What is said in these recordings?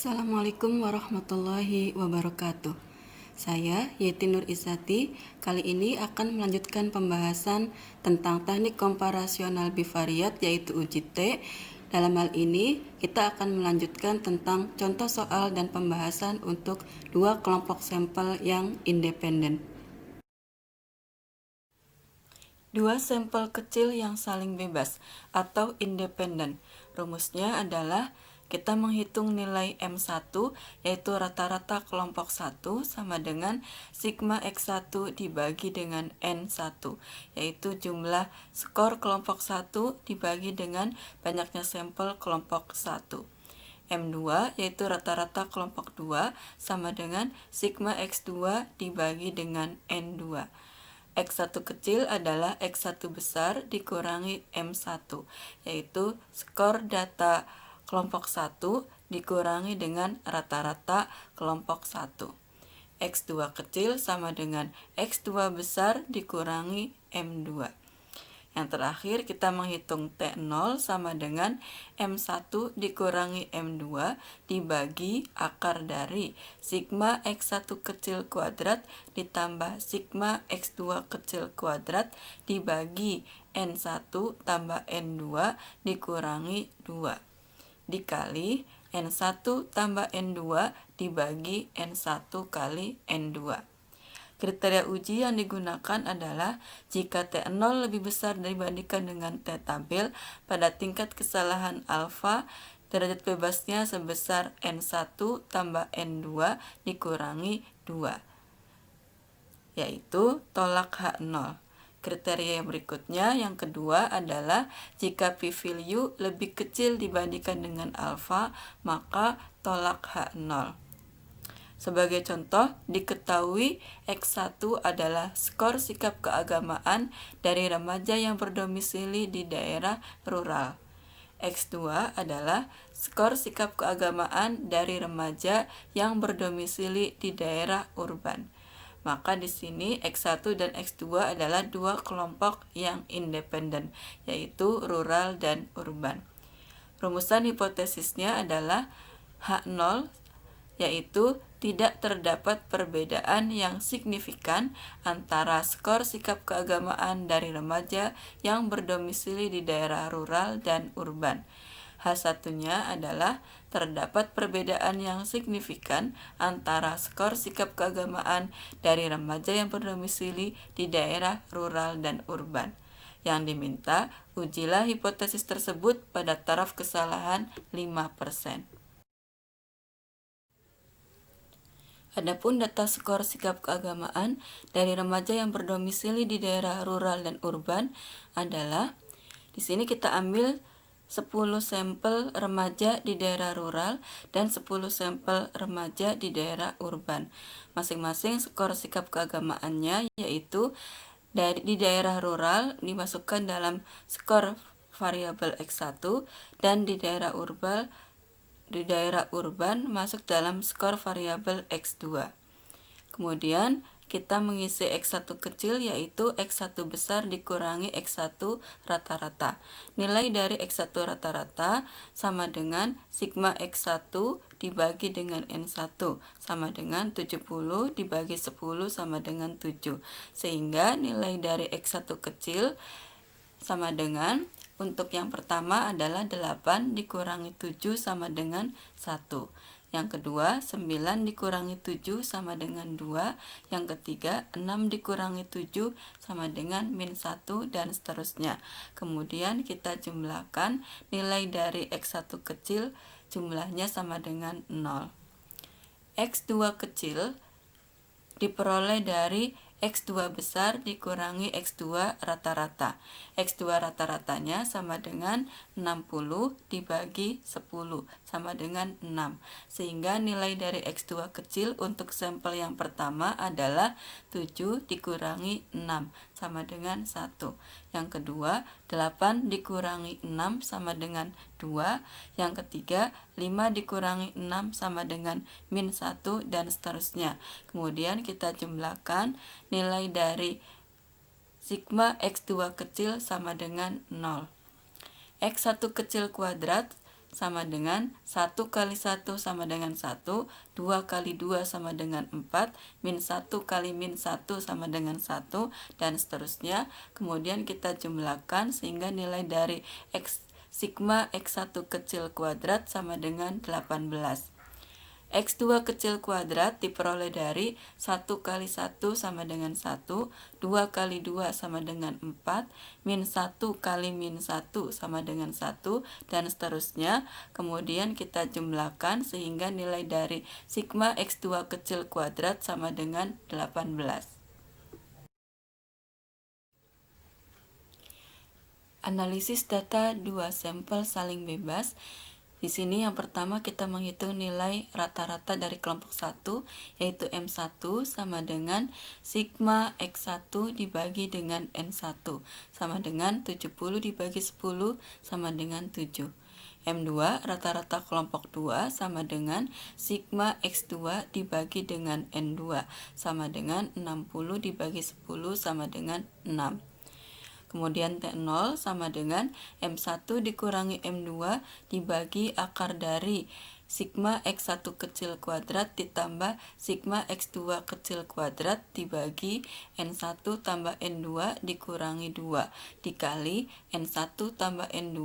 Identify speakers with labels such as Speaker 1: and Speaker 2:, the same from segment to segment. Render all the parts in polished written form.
Speaker 1: Assalamualaikum warahmatullahi wabarakatuh. Saya Yeti Nur Isati kali ini akan melanjutkan pembahasan tentang teknik komparasional bivariat yaitu uji T. Dalam hal ini kita akan melanjutkan tentang contoh soal dan pembahasan untuk dua kelompok sampel yang independen. Dua sampel kecil yang saling bebas atau independen. Rumusnya adalah kita menghitung nilai M1 yaitu rata-rata kelompok 1 sama dengan sigma X1 dibagi dengan N1 yaitu jumlah skor kelompok 1 dibagi dengan banyaknya sampel kelompok 1. M2 yaitu rata-rata kelompok 2 sama dengan sigma X2 dibagi dengan N2. X1 kecil adalah X1 besar dikurangi M1, yaitu skor data kelompok 1 dikurangi dengan rata-rata kelompok 1. X2 kecil sama dengan X2 besar dikurangi M2. Yang terakhir kita menghitung T0 sama dengan M1 dikurangi M2 dibagi akar dari sigma X1 kecil kuadrat ditambah sigma X2 kecil kuadrat dibagi N1 tambah N2 dikurangi 2 dikali N1 tambah N2 dibagi N1 kali N2. Kriteria uji yang digunakan adalah jika T0 lebih besar dibandingkan dengan T tabel pada tingkat kesalahan alfa, derajat bebasnya sebesar N1 tambah N2 dikurangi 2, yaitu tolak H0. Kriteria yang berikutnya, yang kedua adalah jika p-value lebih kecil dibandingkan dengan alfa, maka tolak H0. Sebagai contoh, diketahui X1 adalah skor sikap keagamaan dari remaja yang berdomisili di daerah rural. X2 adalah skor sikap keagamaan dari remaja yang berdomisili di daerah urban. Maka di sini X1 dan X2 adalah dua kelompok yang independen, yaitu rural dan urban. Rumusan hipotesisnya adalah H0 yaitu tidak terdapat perbedaan yang signifikan antara skor sikap keagamaan dari remaja yang berdomisili di daerah rural dan urban. H1-nya adalah terdapat perbedaan yang signifikan antara skor sikap keagamaan dari remaja yang berdomisili di daerah rural dan urban. Yang diminta, ujilah hipotesis tersebut pada taraf kesalahan 5%. Adapun data skor sikap keagamaan dari remaja yang berdomisili di daerah rural dan urban adalah, di sini kita ambil 10 sampel remaja di daerah rural dan 10 sampel remaja di daerah urban. Masing-masing skor sikap keagamaannya yaitu di daerah rural dimasukkan dalam skor variabel X1 dan di daerah urban masuk dalam skor variabel X2. Kemudian kita mengisi X1 kecil yaitu X1 besar dikurangi X1 rata-rata. Nilai dari X1 rata-rata sama dengan sigma X1 dibagi dengan N1 sama dengan 70 dibagi 10 sama dengan 7. Sehingga nilai dari X1 kecil sama dengan, untuk yang pertama adalah 8 dikurangi 7 sama dengan 1. Yang kedua, 9 dikurangi 7 sama dengan 2. Yang ketiga, 6 dikurangi 7 sama dengan -1 dan seterusnya. Kemudian kita jumlahkan nilai dari X1 kecil, jumlahnya sama dengan 0. X2 kecil diperoleh dari X2 besar dikurangi X2 rata-rata. X2 rata-ratanya sama dengan 60 dibagi 10 sama dengan 6. Sehingga nilai dari X2 kecil untuk sampel yang pertama adalah 7 dikurangi 6 sama dengan 1. Yang kedua, 8 dikurangi 6 sama dengan 2. Yang ketiga, 5 dikurangi 6 sama dengan -1 dan seterusnya. Kemudian kita jumlahkan nilai dari sigma X2 kecil sama dengan 0. X1 kecil kuadrat sama dengan 1 kali 1 sama dengan 1, 2 kali 2 sama dengan 4, min 1 kali min 1 sama dengan 1, dan seterusnya. Kemudian kita jumlahkan sehingga nilai dari sigma X1 kecil kuadrat sama dengan 18. X2 kecil kuadrat diperoleh dari 1 kali 1 sama dengan 1, 2 kali 2 sama dengan 4, min 1 kali min 1 sama dengan 1, dan seterusnya. Kemudian kita jumlahkan sehingga nilai dari sigma X2 kecil kuadrat sama dengan 18. Analisis data dua sampel saling bebas. Di sini yang pertama kita menghitung nilai rata-rata dari kelompok 1, yaitu M1 sama dengan sigma X1 dibagi dengan N1 sama dengan 70 dibagi 10 sama dengan 7. M2 rata-rata kelompok 2 sama dengan sigma X2 dibagi dengan N2 sama dengan 60 dibagi 10 sama dengan 6. Kemudian T0 sama dengan M1 dikurangi M2 dibagi akar dari sigma X1 kecil kuadrat ditambah sigma X2 kecil kuadrat dibagi N1 tambah N2 dikurangi 2 dikali N1 tambah N2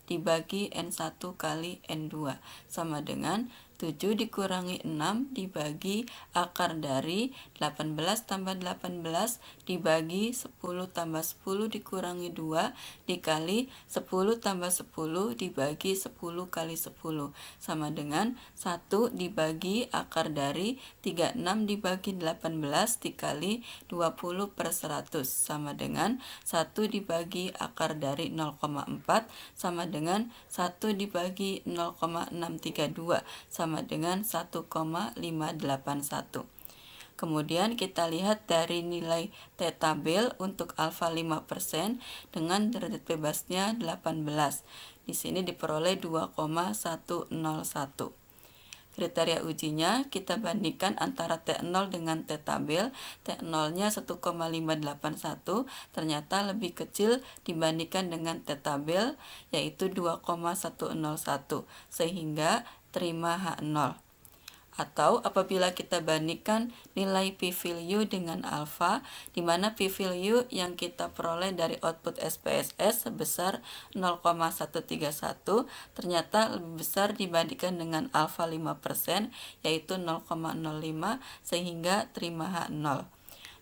Speaker 1: dibagi N1 kali N2 sama dengan 7 dikurangi 6 dibagi akar dari 18 tambah 18 dibagi 10 tambah 10 dikurangi 2 dikali 10 tambah 10 dibagi 10 kali 10 sama dengan 1 dibagi akar dari 36 dibagi 18 dikali 20 per 100 sama dengan 1 dibagi akar dari 0,4 sama dengan 1 dibagi 0,632 sama dengan 1,581. Kemudian kita lihat dari nilai T tabel untuk alfa 5% dengan derajat bebasnya 18. Di sini diperoleh 2,101. Kriteria ujinya kita bandingkan antara T0 dengan T tabel. T0-nya 1,581 ternyata lebih kecil dibandingkan dengan T tabel, yaitu 2,101, sehingga terima H0. Atau apabila kita bandingkan nilai p-value dengan alfa, di mana p-value yang kita peroleh dari output SPSS sebesar 0,131 ternyata lebih besar dibandingkan dengan alfa 5%, yaitu 0,05, sehingga terima H0.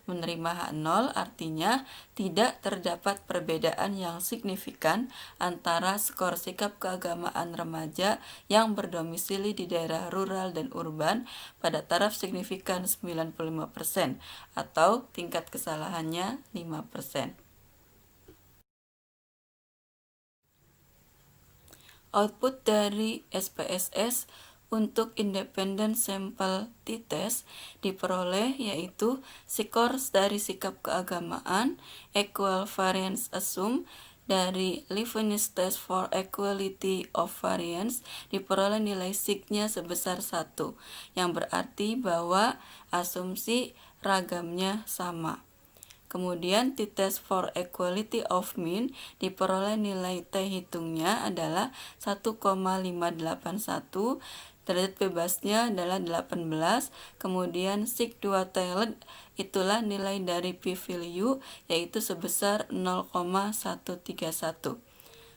Speaker 1: Menerima H0 artinya tidak terdapat perbedaan yang signifikan antara skor sikap keagamaan remaja yang berdomisili di daerah rural dan urban pada taraf signifikan 95% atau tingkat kesalahannya 5%. Output dari SPSS untuk independent sample t-test diperoleh yaitu skor dari sikap keagamaan, equal variance assume dari Leibniz test for equality of variance diperoleh nilai sig-nya sebesar 1, yang berarti bahwa asumsi ragamnya sama. Kemudian t-test for equality of mean diperoleh nilai T hitungnya adalah 1,581, derajat bebasnya adalah 18, kemudian sig2 tailed itulah nilai dari p-value yaitu sebesar 0,131.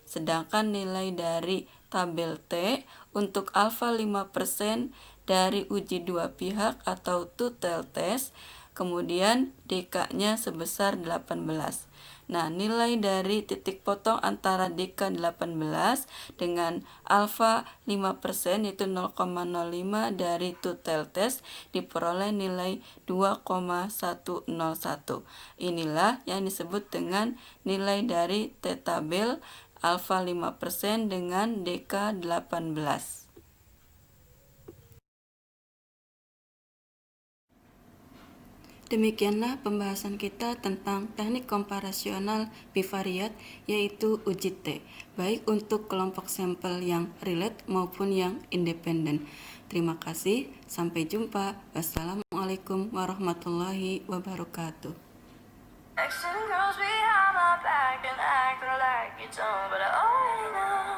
Speaker 1: Sedangkan nilai dari tabel T untuk alfa 5% dari uji dua pihak atau two-tailed test, kemudian DK-nya sebesar 18. Nah, nilai dari titik potong antara DK 18 dengan alfa 5% yaitu 0,05 dari two-tailed test diperoleh nilai 2,101. Inilah yang disebut dengan nilai dari T tabel alfa 5% dengan DK 18. Demikianlah pembahasan kita tentang teknik komparasional bivariat, yaitu uji T, baik untuk kelompok sampel yang relate maupun yang independen. Terima kasih, sampai jumpa. Wassalamualaikum warahmatullahi wabarakatuh. Texting girls behind my back and acting like you don't, but I already know.